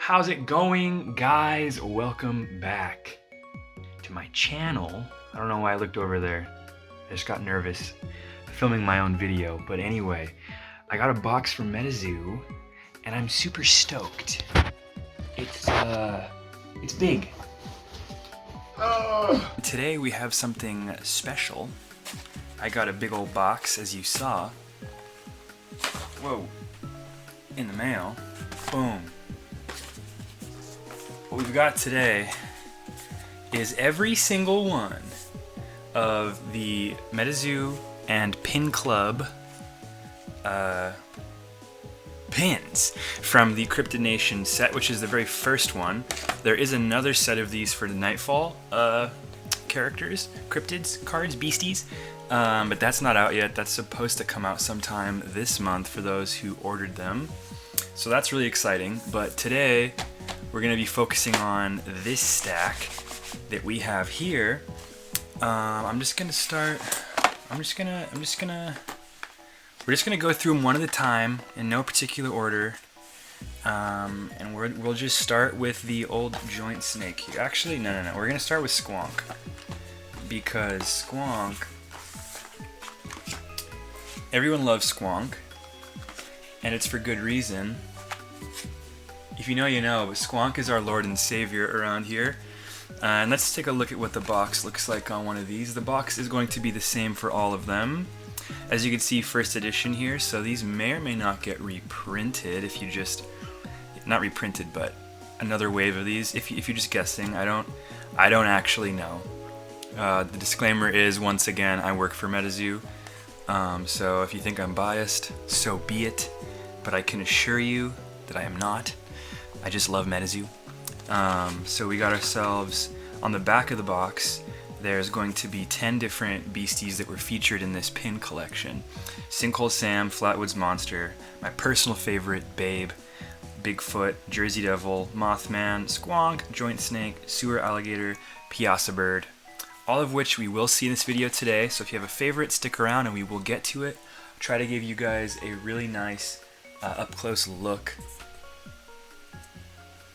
How's it going, guys? Welcome back to my channel. I don't know why I looked over there. I just got nervous filming my own video. But anyway, I got a box from MetaZoo and I'm super stoked. It's big. Today we have something special. I got a big old box, as you saw. Whoa. In the mail. Boom. What we've got today is every single one of the MetaZoo and Pin Club pins from the Cryptid Nation set, which is the very first one. There is another set of these for the Nightfall characters, cryptids, cards, beasties, but that's not out yet. That's supposed to come out sometime this month for those who ordered them. So that's really exciting. But today we're going to be focusing on this stack that we have here. We're just gonna go through them one at a time in no particular order, and we'll just start with the old joint snake here. Actually, no. We're gonna start with Squonk, because Squonk, everyone loves Squonk, and it's for good reason. If you know, you know, but Squonk is our Lord and Savior around here. And let's take a look at what the box looks like on one of these. The box is going to be the same for all of them. As you can see, first edition here, so these may or may not get reprinted if you just, not reprinted, but another wave of these. If you're just guessing, I don't actually know. The disclaimer is, once again, I work for MetaZoo, so if you think I'm biased, so be it. But I can assure you that I am not. I just love MetaZoo. So we got ourselves, on the back of the box, there's going to be 10 different beasties that were featured in this pin collection. Sinkhole Sam, Flatwoods Monster, my personal favorite, Babe, Bigfoot, Jersey Devil, Mothman, Squonk, Joint Snake, Sewer Alligator, Piasa Bird, all of which we will see in this video today. So if you have a favorite, stick around and we will get to it. I'll try to give you guys a really nice up-close look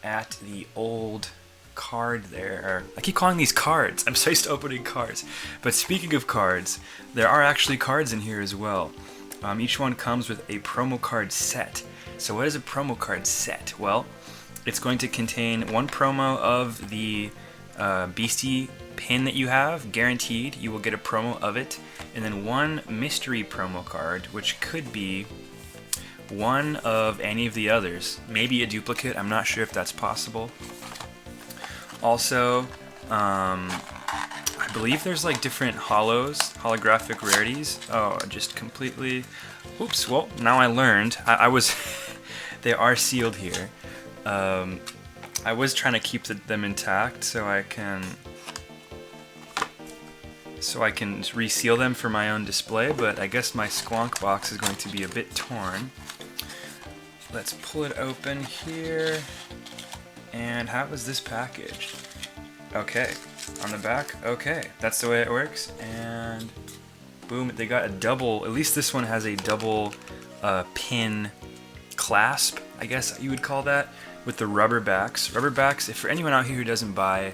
at the old card there. I keep calling these cards. I'm so used to opening cards. But speaking of cards, there are actually cards in here as well. Each one comes with a promo card set. So what is a promo card set? Well, it's going to contain one promo of the beastie pin that you have, guaranteed. You will get a promo of it. And then one mystery promo card, which could be one of any of the others. Maybe a duplicate, I'm not sure if that's possible. Also, I believe there's like different holographic rarities. Oh, just completely, oops, well, now I learned. I was, they are sealed here. I was trying to keep them intact so I can reseal them for my own display, but I guess my Squonk box is going to be a bit torn. Let's pull it open here. And how is this packaged? Okay, on the back, okay, that's the way it works. And boom, they got a double, at least this one has a double pin clasp, I guess you would call that, with the rubber backs. Rubber backs, if for anyone out here who doesn't buy,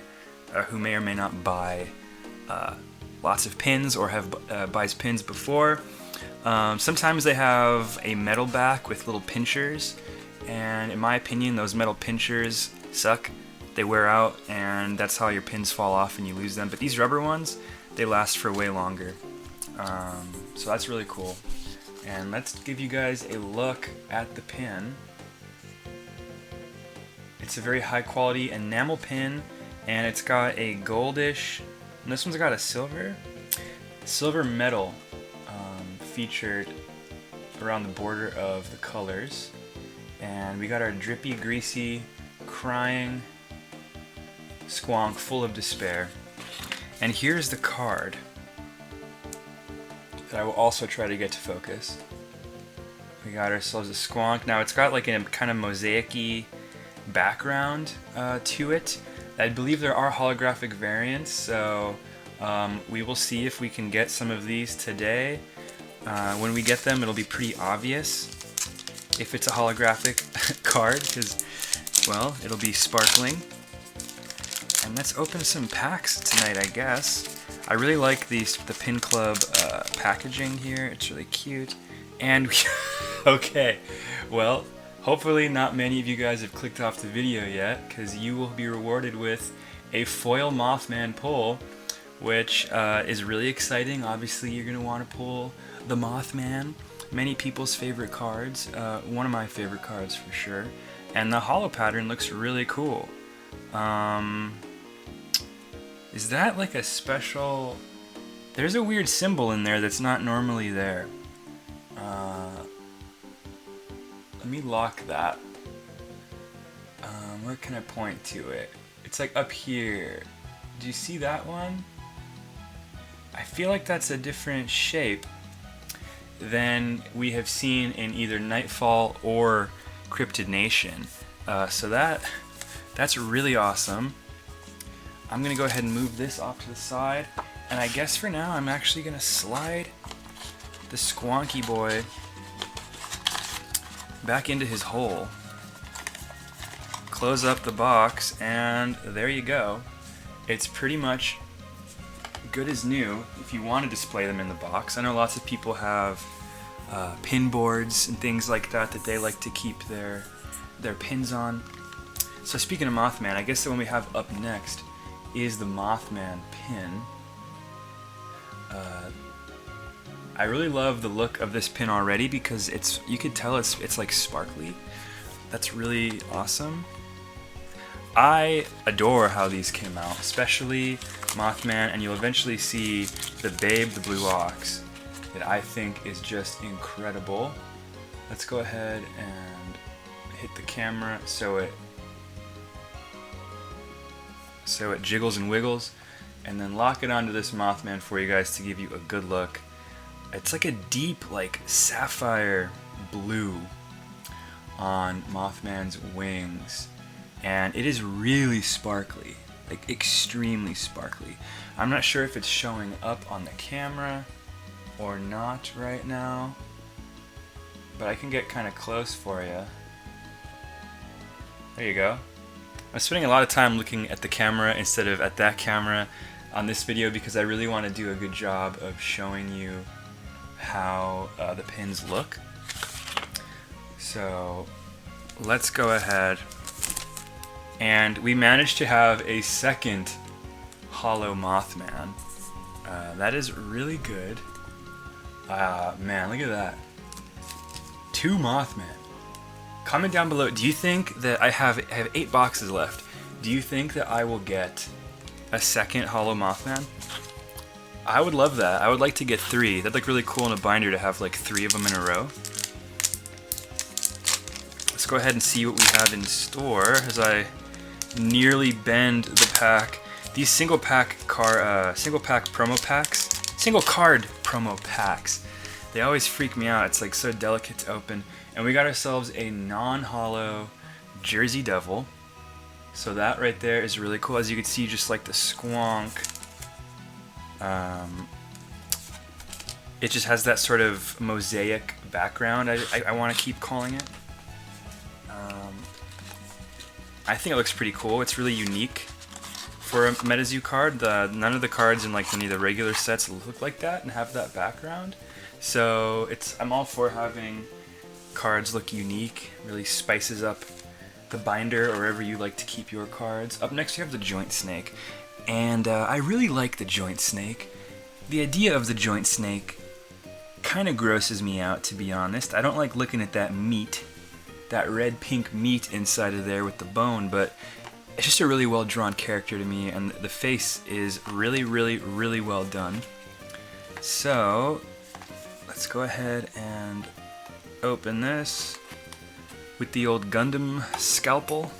who may or may not buy lots of pins or have buys pins before, sometimes they have a metal back with little pinchers, and in my opinion those metal pinchers suck. They wear out and that's how your pins fall off and you lose them. But these rubber ones, they last for way longer. So that's really cool. And let's give you guys a look at the pin. It's a very high quality enamel pin, and it's got a goldish, and this one's got a silver metal featured around the border of the colors. And we got our drippy, greasy, crying Squonk full of despair. And here's the card that I will also try to get to focus. We got ourselves a Squonk. Now it's got like a kind of mosaic-y background to it. I believe there are holographic variants, so we will see if we can get some of these today. When we get them, it'll be pretty obvious if it's a holographic card, because well, it'll be sparkling. And let's open some packs tonight, I guess. I really like the Pin Club packaging here. It's really cute. And okay, well, hopefully not many of you guys have clicked off the video yet, because you will be rewarded with a foil Mothman pull, which is really exciting. Obviously, you're going to want to pull the Mothman. Many people's favorite cards. One of my favorite cards for sure. And the holo pattern looks really cool. Is that like a special... There's a weird symbol in there that's not normally there. Let me lock that. Where can I point to it? It's like up here. Do you see that one? I feel like that's a different shape than we have seen in either Nightfall or Cryptid Nation. So that's really awesome. I'm gonna go ahead and move this off to the side, and I guess for now I'm actually gonna slide the Squonky boy back into his hole. Close up the box, and there you go. It's pretty much good as new if you want to display them in the box. I know lots of people have pin boards and things like that that they like to keep their pins on. So speaking of Mothman, I guess the one we have up next is the Mothman pin. I really love the look of this pin already because you could tell it's like sparkly. That's really awesome. I adore how these came out, especially Mothman, and you'll eventually see the Babe, the Blue Ox, that I think is just incredible. Let's go ahead and hit the camera so it jiggles and wiggles, and then lock it onto this Mothman for you guys to give you a good look. It's like a deep, like sapphire blue on Mothman's wings, and it is really sparkly, like extremely sparkly. I'm not sure if it's showing up on the camera or not right now, but I can get kind of close for you. There you go. I'm spending a lot of time looking at the camera instead of at that camera on this video because I really want to do a good job of showing you how the pins look. So let's go ahead, and we managed to have a second holo Mothman. That is really good. Man, look at that. 2 Mothman. Comment down below, do you think that I have 8 boxes left. Do you think that I will get a second holo Mothman? I would love that. I would like to get 3. That'd look really cool in a binder to have like 3 of them in a row. Let's go ahead and see what we have in store as I nearly bend the pack. These single card promo packs, they always freak me out. It's like so delicate to open. And we got ourselves a non-holo Jersey Devil. So that right there is really cool. As you can see, just like the squonk, it just has that sort of mosaic background, I want to keep calling it. I think it looks pretty cool. It's really unique for a MetaZoo card. None of the cards in like any of the regular sets look like that and have that background. So I'm all for having cards look unique. Really spices up the binder or wherever you like to keep your cards. Up next you have the Joint Snake, and I really like the Joint Snake. The idea of the Joint Snake kind of grosses me out, to be honest. I don't like looking at that meat, that red pink meat inside of there with the bone, but it's just a really well drawn character to me, and the face is really, really, really well done. So let's go ahead and open this with the old Gundam scalpel.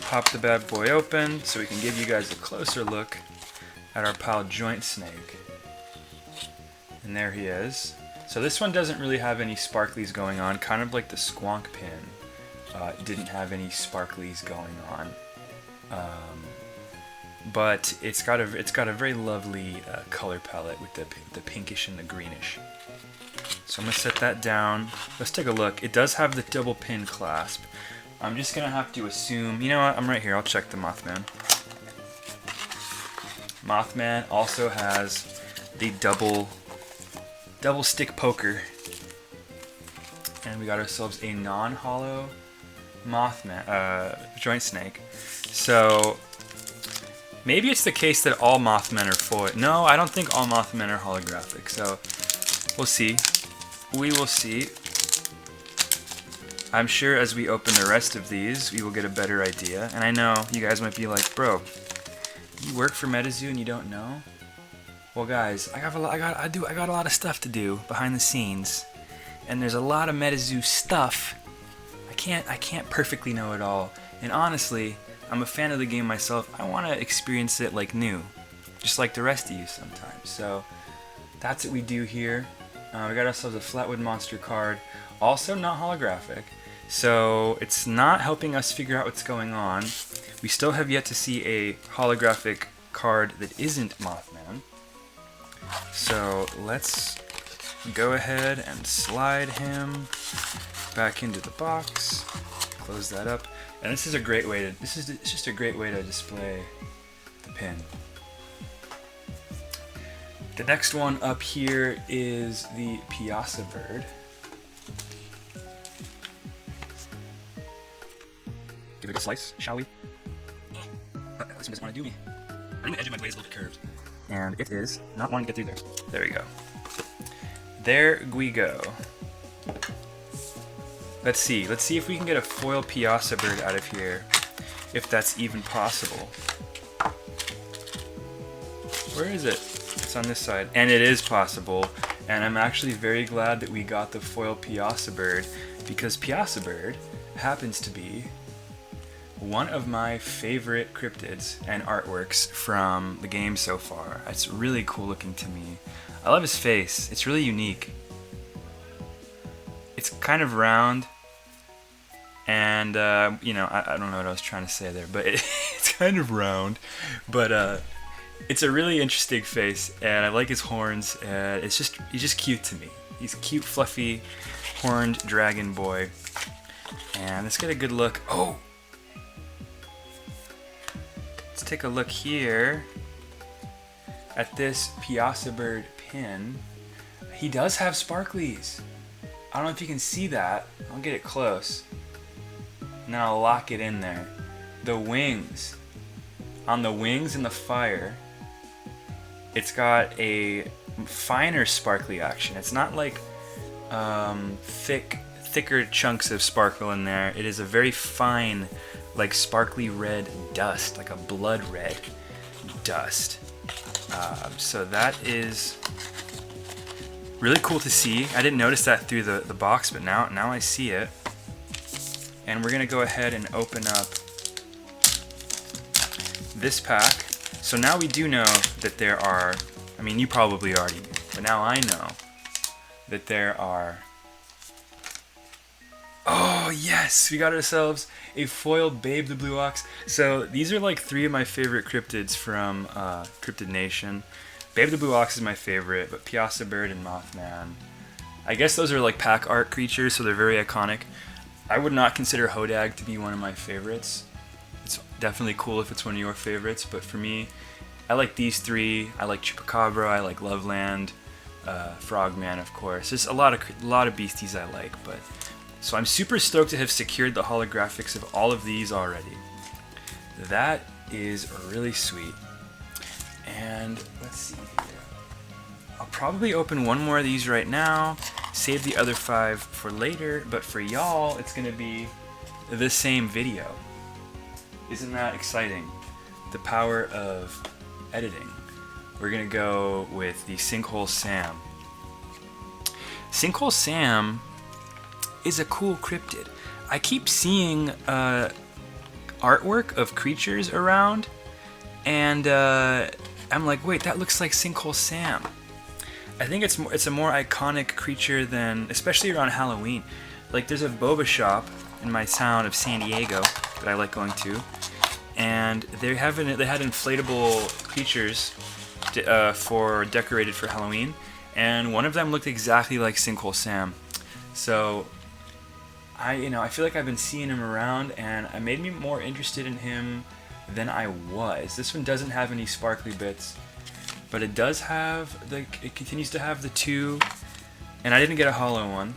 Pop the bad boy open so we can give you guys a closer look at our pal Joint Snake. And there he is. So this one doesn't really have any sparklies going on, kind of like the Squonk pin didn't have any sparklies going on. But it's got a very lovely color palette with the pinkish and the greenish. So I'm gonna set that down. Let's take a look. It does have the double pin clasp, I'm just gonna have to assume, you know what, I'm right here, I'll check the Mothman. Mothman also has the double stick poker. And we got ourselves a non-hollow Mothman, joint snake. So maybe it's the case that all Mothmen are foil. No, I don't think all Mothmen are holographic. So we'll see. We will see. I'm sure as we open the rest of these, we will get a better idea. And I know you guys might be like, bro, you work for MetaZoo and you don't know? Well, guys, I got a lot of stuff to do behind the scenes, and there's a lot of MetaZoo stuff. I can't perfectly know it all. And honestly, I'm a fan of the game myself. I want to experience it like new, just like the rest of you sometimes. So that's what we do here. We got ourselves a Flatwood Monster card, also not holographic. So it's not helping us figure out what's going on. We still have yet to see a holographic card that isn't Mothman. So let's go ahead and slide him back into the box. Close that up. And this is a great way to, it's just a great way to display the pin. The next one up here is the Piasa Bird. Give it a slice, shall we? This one doesn't want to do me. I think the edge of my blade is a little bit curved. And it is not wanting to get through there. There we go. There we go. Let's see if we can get a foil Piasa Bird out of here, if that's even possible. Where is it? It's on this side. And it is possible, and I'm actually very glad that we got the foil Piasa Bird, because Piasa Bird happens to be one of my favorite cryptids and artworks from the game so far. It's really cool looking to me. I love his face. It's really unique. It's kind of round, and you know, I don't know what I was trying to say there, but it's kind of round, but it's a really interesting face, and I like his horns. He's just cute to me. He's a cute, fluffy, horned dragon boy, and let's get a good look. Oh! Let's take a look here at this Piasa Bird pin. He does have sparklies. I don't know if you can see that. I'll get it close. And then I'll lock it in there. The wings. On the wings and the fire, it's got a finer sparkly action. It's not like thicker chunks of sparkle in there. It is a very fine, like sparkly red dust, like a blood red dust. So that is really cool to see. I didn't notice that through the box, but now I see it. And we're gonna go ahead and open up this pack. So now we do know that there are, I mean, you probably already knew, but now I know that there are, oh yes, we got ourselves a foil Babe the Blue Ox. So these are like three of my favorite cryptids from Cryptid Nation. Babe the Blue Ox is my favorite, but Piasa Bird and Mothman, I guess those are like pack art creatures, so they're very iconic. I would not consider Hodag to be one of my favorites. It's definitely cool if it's one of your favorites, but for me, I like these three. I like Chupacabra, I like Loveland, Frogman, of course. There's a lot of beasties I like, but so I'm super stoked to have secured the holographics of all of these already. That is really sweet. And let's see here. I'll probably open one more of these right now, save the other 5 for later, but for y'all, it's gonna be the same video. Isn't that exciting? The power of editing. We're gonna go with the Sinkhole Sam. Sinkhole Sam is a cool cryptid. I keep seeing artwork of creatures around, and I'm like, wait, that looks like Sinkhole Sam. I think it's a more iconic creature than, especially around Halloween. Like, there's a boba shop in my town of San Diego that I like going to, and they had inflatable creatures for decorated for Halloween, and one of them looked exactly like Sinkhole Sam. So I feel like I've been seeing him around, and it made me more interested in him than I was. This one doesn't have any sparkly bits, but it does have it continues to have the 2, and I didn't get a hollow one.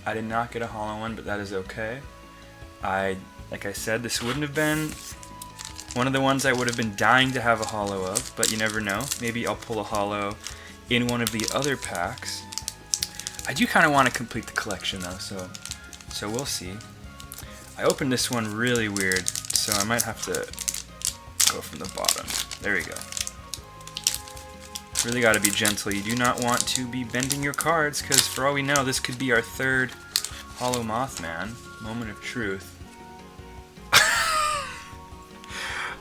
I did not get a hollow one, but that is okay. Like I said, this wouldn't have been one of the ones I would have been dying to have a hollow of, but you never know. Maybe I'll pull a hollow in one of the other packs. I do kind of want to complete the collection though, so we'll see. I opened this one really weird, so I might have to go from the bottom. There we go. Really got to be gentle. You do not want to be bending your cards, because for all we know, this could be our 3rd Hollow Mothman. Moment of truth.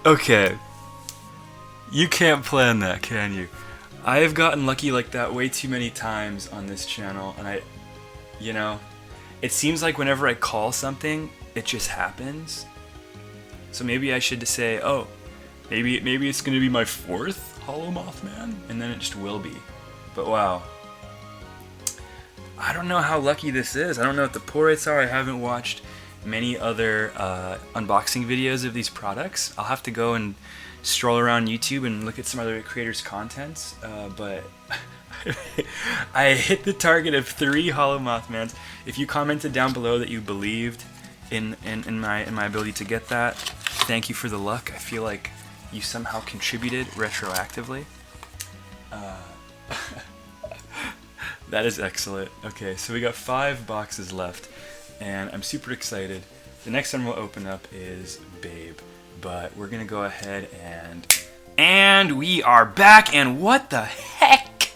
Okay. You can't plan that, can you? I have gotten lucky like that way too many times on this channel, and it seems like whenever I call something, it just happens. So maybe I should say, oh, maybe it's gonna be my 4th Hollow Mothman, and then it just will be. But wow. I don't know how lucky this is. I don't know what the pull rates are. I haven't watched many other unboxing videos of these products. I'll have to go and stroll around YouTube and look at some other creators' contents, but I hit the target of 3 Hollow Mothmans. If you commented down below that you believed in my ability to get that, thank you for the luck. I feel like you somehow contributed retroactively. That is excellent. Okay, so we got 5 boxes left, and I'm super excited. The next one we'll open up is Babe, but we're gonna go ahead and we are back. And what the heck?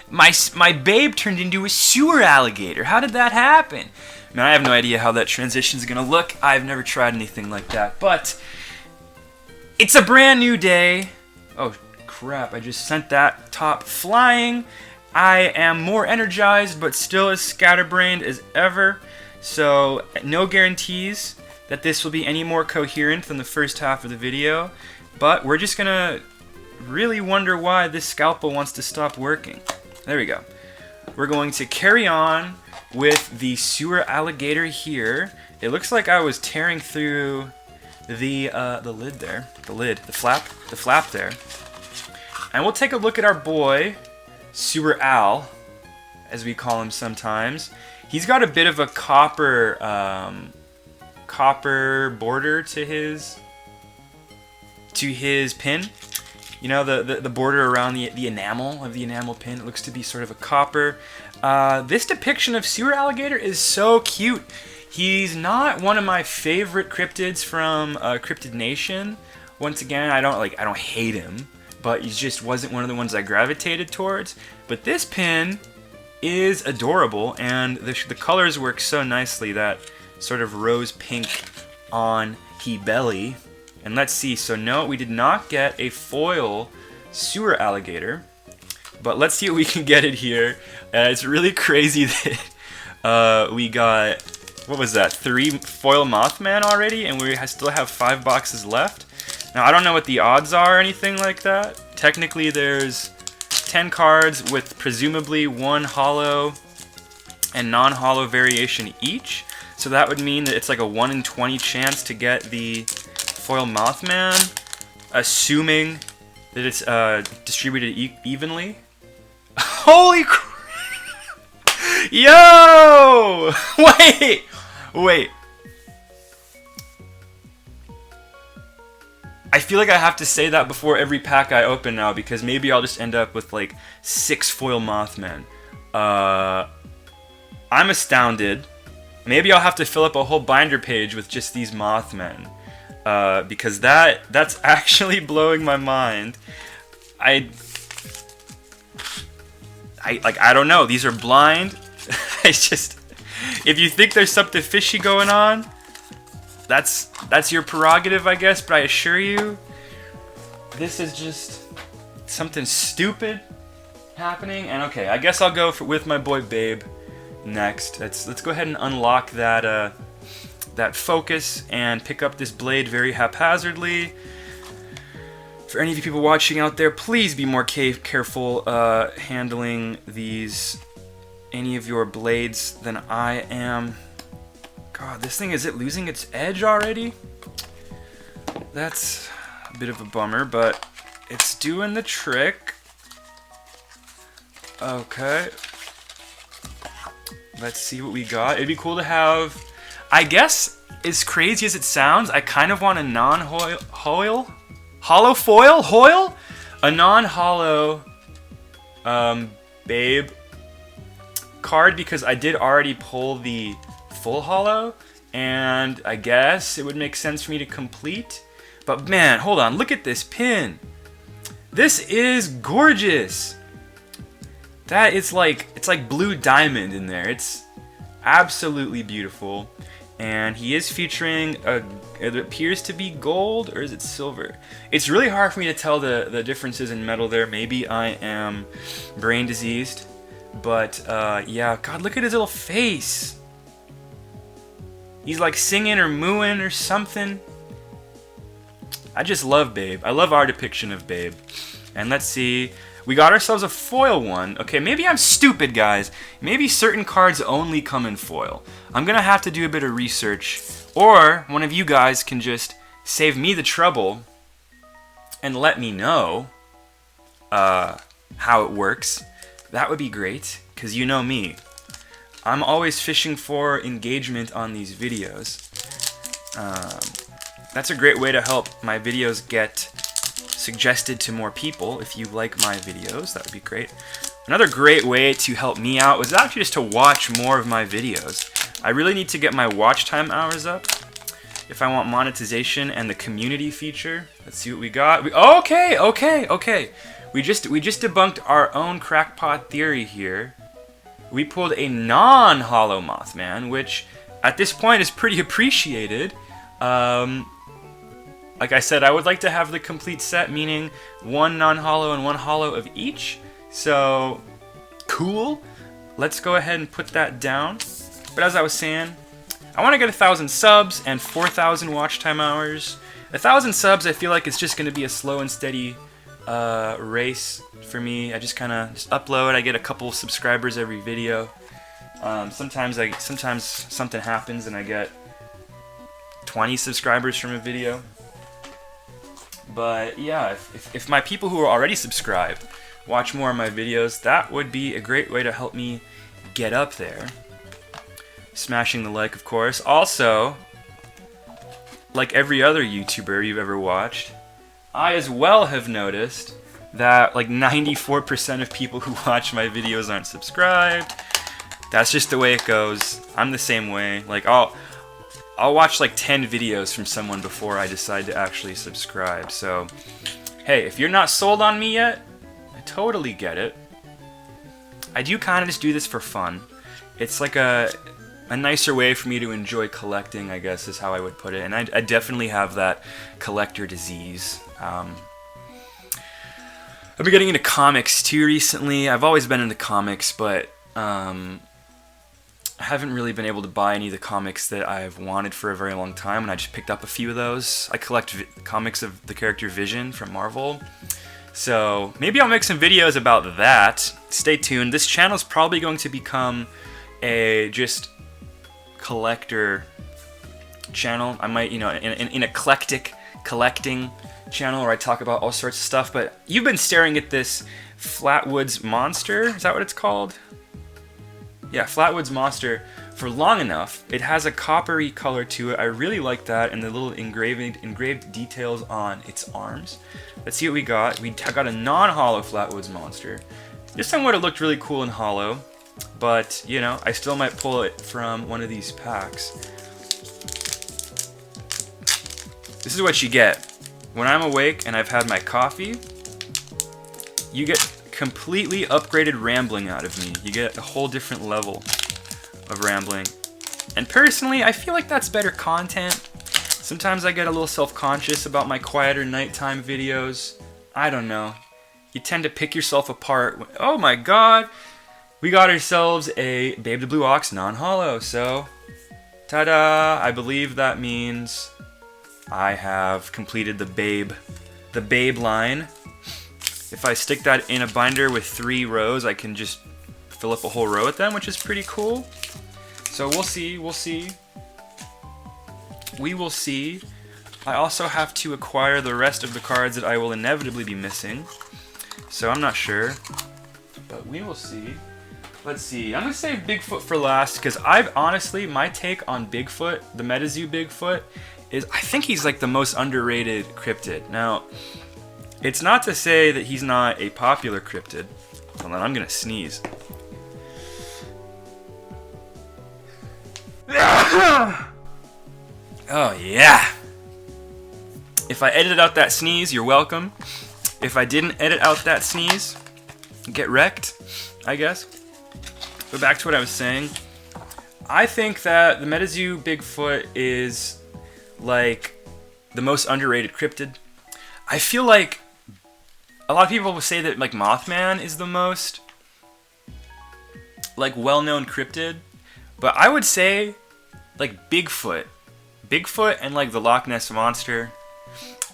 My Babe turned into a sewer alligator. How did that happen? Man, I have no idea how that transition's gonna look. I've never tried anything like that, but it's a brand new day. Oh crap, I just sent that top flying. I am more energized, but still as scatterbrained as ever. So, no guarantees that this will be any more coherent than the first half of the video. But we're just gonna really wonder why this scalpel wants to stop working. There we go. We're going to carry on with the sewer alligator here. It looks like I was tearing through the lid there. The flap there. And we'll take a look at our boy, Sewer Al, as we call him sometimes. He's got a bit of a copper border to his pin. You know, the border around the enamel of the enamel pin. It looks to be sort of a copper. This depiction of Sewer Alligator is so cute. He's not one of my favorite cryptids from Cryptid Nation. Once again, I don't hate him, but he just wasn't one of the ones I gravitated towards. But this pin is adorable, and the colors work so nicely. That sort of rose pink on he belly. And let's see, so no, we did not get a foil sewer alligator, but let's see what we can get it here. It's really crazy that we got, what was that, 3 foil Mothman already, and we still have 5 boxes left. Now, I don't know what the odds are or anything like that. Technically, there's 10 cards with presumably 1 hollow and non-hollow variation each. So that would mean that it's like a 1 in 20 chance to get the foil Mothman, assuming that it's distributed evenly. Holy crap! Yo! Wait. I feel like I have to say that before every pack I open now, because maybe I'll just end up with like 6 foil Mothman. I'm astounded. Maybe I'll have to fill up a whole binder page with just these Mothmen. Because that's actually blowing my mind. I don't know. These are blind. It's just, if you think there's something fishy going on, that's your prerogative, I guess. But I assure you, this is just something stupid happening. And okay, I guess I'll go with my boy Babe next. Let's go ahead and unlock that focus and pick up this blade very haphazardly. For any of you people watching out there, please be more careful handling any of your blades than I am. God, this thing, is it losing its edge already? That's a bit of a bummer, but it's doing the trick. Okay. Let's see what we got. It'd be cool to have, I guess, as crazy as it sounds, I kind of want a non-hollow foil? A non-hollow Babe card, because I did already pull the full hollow, and I guess it would make sense for me to complete. But man, hold on, look at this pin. This is gorgeous. That is like, it's like blue diamond in there. It's absolutely beautiful. And he is featuring it appears to be gold, or is it silver? It's really hard for me to tell the differences in metal there. Maybe I am brain diseased. But yeah, God, look at his little face. He's like singing or mooing or something. I just love Babe. I love our depiction of Babe. And let's see. We got ourselves a foil one. Okay, maybe I'm stupid, guys. Maybe certain cards only come in foil. I'm going to have to do a bit of research. Or one of you guys can just save me the trouble and let me know how it works. That would be great, because you know me. I'm always fishing for engagement on these videos. That's a great way to help my videos get suggested to more people. If you like my videos, that would be great. Another great way to help me out was actually just to watch more of my videos. I really need to get my watch time hours up if I want monetization and the community feature. Let's see what we got. Okay. We just debunked our own crackpot theory here. We pulled a non-hollow Mothman, which at this point is pretty appreciated. Like I said, I would like to have the complete set, meaning one non-hollow and one hollow of each. So, cool. Let's go ahead and put that down. But as I was saying, I want to get 1,000 subs and 4,000 watch time hours. 1,000 subs, I feel like it's just going to be a slow and steady race for me. I just kind of upload. I get a couple subscribers every video. Sometimes something happens and I get 20 subscribers from a video. But yeah, if my people who are already subscribed watch more of my videos, that would be a great way to help me get up there. Smashing the like, of course. Also, like every other YouTuber you've ever watched, I as well have noticed that like 94% of people who watch my videos aren't subscribed. That's just the way it goes. I'm the same way. Like I'll watch like 10 videos from someone before I decide to actually subscribe. So, hey, if you're not sold on me yet, I totally get it. I do kind of just do this for fun. It's like a nicer way for me to enjoy collecting, I guess is how I would put it. And I definitely have that collector disease. I've been getting into comics too recently. I've always been into comics, but I haven't really been able to buy any of the comics that I've wanted for a very long time, and I just picked up a few of those. I collect comics of the character Vision from Marvel, so maybe I'll make some videos about that. Stay tuned. This channel is probably going to become a just collector channel. I might, an eclectic collecting channel where I talk about all sorts of stuff, but you've been staring at this Flatwoods Monster, is that what it's called? Yeah, Flatwoods Monster for long enough. It has a coppery color to it. I really like that, and the little engraved details on its arms. Let's see what we got. We got a non-hollow Flatwoods Monster. This time would have looked really cool in hollow, but I still might pull it from one of these packs. This is what you get. When I'm awake and I've had my coffee, you get completely upgraded rambling out of me. You get a whole different level of rambling. And personally, I feel like that's better content. Sometimes I get a little self-conscious about my quieter nighttime videos. I don't know. You tend to pick yourself apart. Oh my god! We got ourselves a Babe the Blue Ox non-hollow. So, ta-da! I believe that means I have completed the Babe line. If I stick that in a binder with 3 rows, I can just fill up a whole row with them, which is pretty cool. So we'll see. We will see. I also have to acquire the rest of the cards that I will inevitably be missing. So I'm not sure. But we will see. Let's see. I'm going to save Bigfoot for last because honestly, my take on Bigfoot, the MetaZoo Bigfoot, is I think he's like the most underrated cryptid. Now, it's not to say that he's not a popular cryptid. Hold on, I'm going to sneeze. Oh, yeah. If I edited out that sneeze, you're welcome. If I didn't edit out that sneeze, get wrecked, I guess. But back to what I was saying. I think that the MetaZoo Bigfoot is like the most underrated cryptid. I feel like a lot of people will say that like Mothman is the most like well-known cryptid, but I would say like Bigfoot and like the Loch Ness Monster,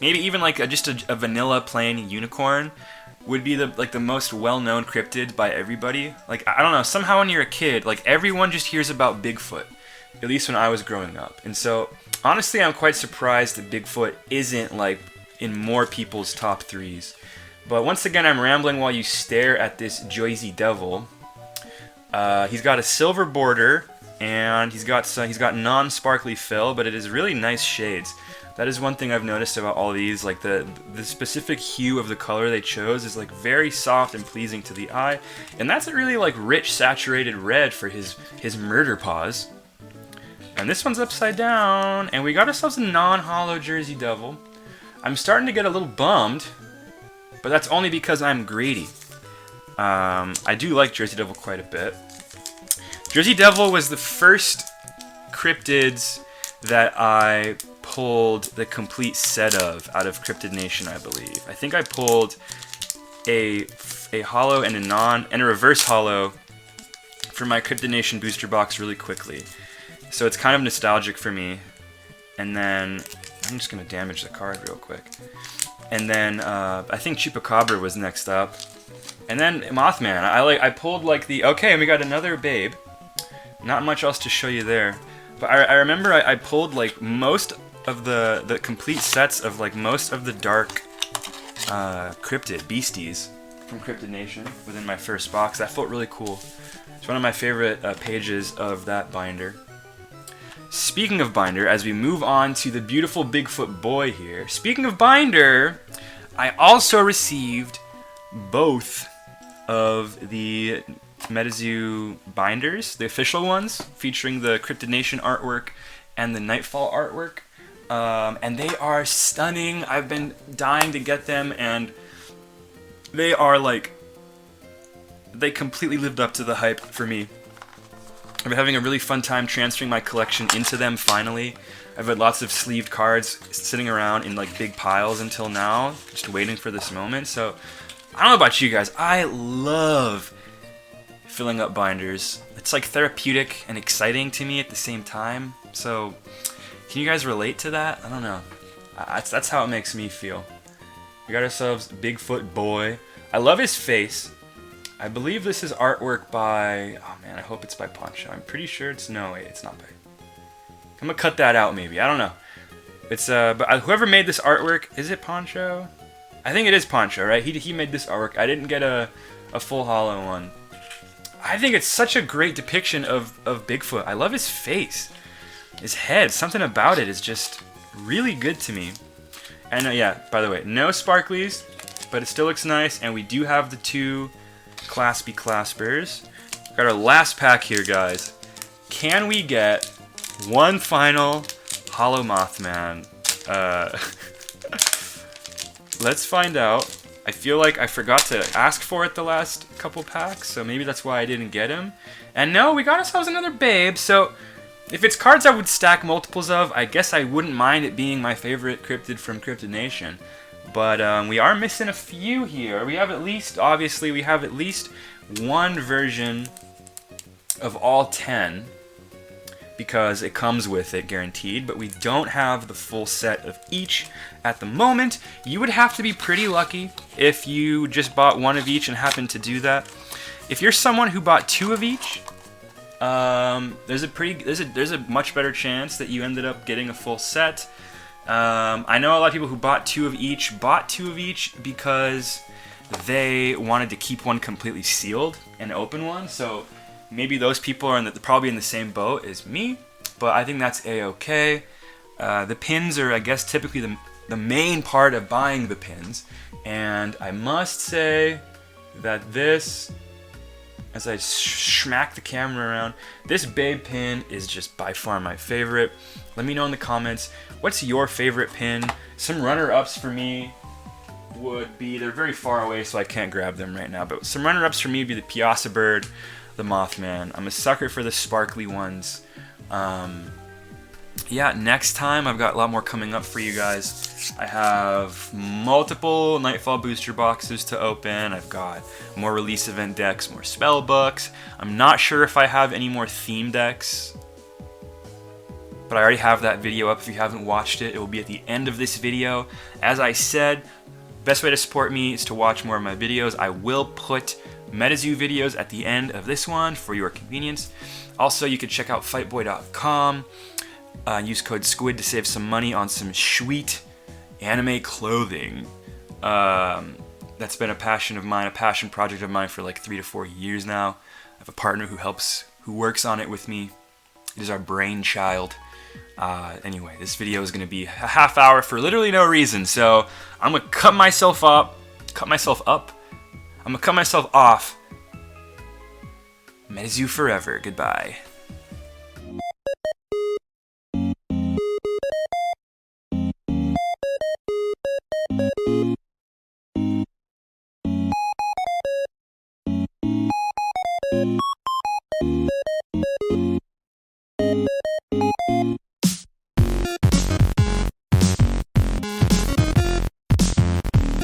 maybe even like just a vanilla plain unicorn would be the most well-known cryptid by everybody. Like I don't know, somehow when you're a kid, like everyone just hears about Bigfoot, at least when I was growing up. And so honestly, I'm quite surprised that Bigfoot isn't like in more people's top threes. But once again, I'm rambling while you stare at this Joyzy Devil. He's got a silver border, and he's got non-sparkly fill, but it is really nice shades. That is one thing I've noticed about all these. Like the specific hue of the color they chose is like very soft and pleasing to the eye, and that's a really like rich, saturated red for his murder paws. And this one's upside down, and we got ourselves a non-hollow Jersey Devil. I'm starting to get a little bummed, but that's only because I'm greedy. I do like Jersey Devil quite a bit. Jersey Devil was the first cryptids that I pulled the complete set of out of Cryptid Nation, I believe. I think I pulled a hollow and a reverse hollow for my Cryptid Nation booster box really quickly. So it's kind of nostalgic for me. And then I'm just gonna damage the card real quick. And then I think Chupacabra was next up. And then Mothman. I pulled like okay, and we got another Babe. Not much else to show you there. But I remember I pulled like most of the complete sets of like most of the dark cryptid beasties from Cryptid Nation within my first box. That felt really cool. It's one of my favorite pages of that binder. Speaking of binder, as we move on to the beautiful Bigfoot boy here. Speaking of binder, I also received both of the MetaZoo binders, the official ones, featuring the Cryptid Nation artwork and the Nightfall artwork. And they are stunning. I've been dying to get them, and they are like, they completely lived up to the hype for me. I've been having a really fun time transferring my collection into them finally. I've had lots of sleeved cards sitting around in like big piles until now, just waiting for this moment. So, I don't know about you guys, I love filling up binders. It's like therapeutic and exciting to me at the same time. So, can you guys relate to that? I don't know. That's how it makes me feel. We got ourselves Bigfoot boy. I love his face. I believe this is artwork by, oh man, I hope it's by Poncho. I'm pretty sure it's, no, wait, it's not by. I'm gonna cut that out maybe, I don't know. It's, but whoever made this artwork, is it Poncho? I think it is Poncho, right? He made this artwork. I didn't get a full hollow one. I think it's such a great depiction of Bigfoot. I love his face. His head, something about it is just really good to me. And yeah, by the way, no sparklies, but it still looks nice, and we do have the two Claspy Claspers. Got our last pack here, guys. Can we get one final Hollow Mothman? Let's find out. I feel like I forgot to ask for it the last couple packs, so maybe that's why I didn't get him. And no, we got ourselves another Babe, so if it's cards I would stack multiples of, I guess I wouldn't mind it being my favorite cryptid from Cryptid Nation. But we are missing a few here. We have at least, obviously, we have at least one version of all 10 because it comes with it, guaranteed. But we don't have the full set of each at the moment. You would have to be pretty lucky if you just bought one of each and happened to do that. If you're someone who bought two of each, there's a much better chance that you ended up getting a full set. I know a lot of people who bought two of each because they wanted to keep one completely sealed and open one. So maybe those people are probably in the same boat as me, but I think that's a-okay. The pins are, I guess, typically the main part of buying the pins, and I must say that this, as I smack the camera around, this Babe pin is just by far my favorite. Let me know in the comments, what's your favorite pin? Some runner-ups for me would be, they're very far away so I can't grab them right now, but some runner-ups for me would be the Piasa Bird, the Mothman. I'm a sucker for the sparkly ones. Yeah, next time I've got a lot more coming up for you guys. I have multiple Nightfall booster boxes to open. I've got more release event decks, more spell books. I'm not sure if I have any more theme decks, but I already have that video up. If you haven't watched it, it will be at the end of this video. As I said, best way to support me is to watch more of my videos. I will put MetaZoo videos at the end of this one for your convenience. Also, you can check out fightboy.com. Use code SQUID to save some money on some sweet anime clothing. That's been a passion of mine, a passion project of mine for like 3 to 4 years now. I have a partner who works on it with me. It is our brainchild. Anyway, this video is going to be a half hour for literally no reason, so I'm going to cut myself off. MetaZoo forever. Goodbye.